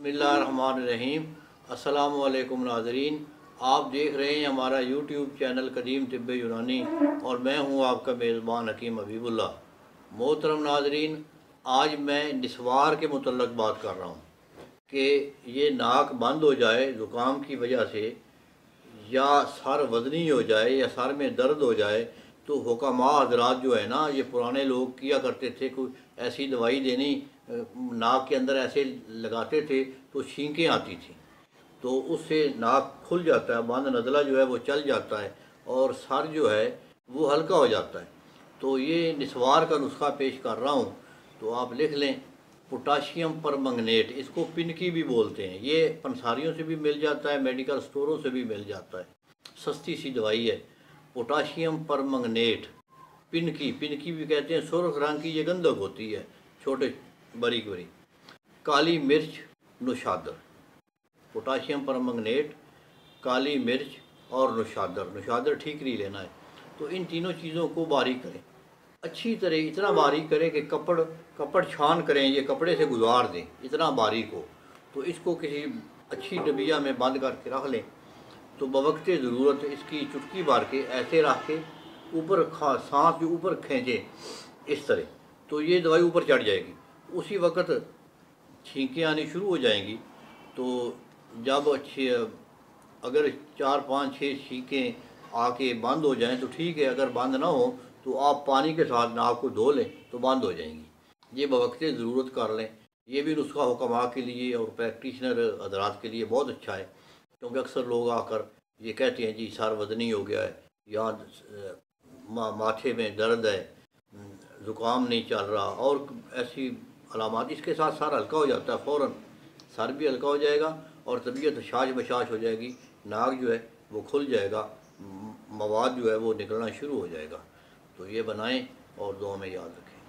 बिस्मिल्लाहिर्रहमानिर्रहीम। अस्सलाम वालेकुम नाज़रीन, आप देख रहे हैं हमारा यूट्यूब चैनल कदीम तिब्बे यूनानी और मैं हूं आपका मेज़बान हकीम हबीबुल्ला। मोहतरम नाज़रीन, आज मैं निस्वार के मुतल्लक़ बात कर रहा हूं कि ये नाक बंद हो जाए ज़ुकाम की वजह से, या सर वज़नी हो जाए, या सर में दर्द हो जाए, तो हुक्मा हज़रात जो है ना, ये पुराने लोग किया करते थे, कोई ऐसी दवाई देनी नाक के अंदर ऐसे लगाते थे तो छींकें आती थी, तो उससे नाक खुल जाता है, बंद नज़ला जो है वो चल जाता है और सर जो है वो हल्का हो जाता है। तो ये निस्वार का नुस्खा पेश कर रहा हूँ, तो आप लिख लें। पोटाशियम परमंगनेट, इसको पिनकी भी बोलते हैं। ये पंसारियों से भी मिल जाता है, मेडिकल स्टोरों से भी मिल जाता है, सस्ती सी दवाई है। पोटाशियम परमंगनेट, पिनकी भी कहते हैं। सुर्ख रंग की ये गंधक होती है, छोटे बारीक बारीक। काली मिर्च, नुशादर। पोटाशियम परमंगनेट, काली मिर्च और नुशादर ठीकरी लेना है। तो इन तीनों चीज़ों को बारीक करें, अच्छी तरह इतना बारीक करें कि कपड़ छान करें, ये कपड़े से गुजार दें, इतना बारीक हो। तो इसको किसी अच्छी डबिया में बंद करके रख लें। तो बवक्ते ज़रूरत इसकी चुटकी मार के ऐसे रख के ऊपर सांस भी ऊपर खींचें इस तरह, तो ये दवाई ऊपर चढ़ जाएगी। उसी वक्त छींकें आनी शुरू हो जाएंगी। तो जब अच्छी अगर 4 5 6 छींकें आके बंद हो जाएं तो ठीक है, अगर बंद ना हो तो आप पानी के साथ नाक को धो लें तो बंद हो जाएंगी। ये बवक्ते ज़रूरत कर लें। ये भी नुस्खा हुक्मा के लिए और प्रैक्टिशनर हज़रात के लिए बहुत अच्छा है, क्योंकि अक्सर लोग आकर ये कहते हैं जी सर वज़नी हो गया है, या माथे में दर्द है, ज़ुकाम नहीं चल रहा, और ऐसी अलामात। इसके साथ सर हल्का हो जाता है, फ़ौरन सर भी हल्का हो जाएगा और तबीयत शाश बशाश हो जाएगी, नाक जो है वो खुल जाएगा, मवाद जो है वो निकलना शुरू हो जाएगा। तो ये बनाएं और दुआ में याद रखें।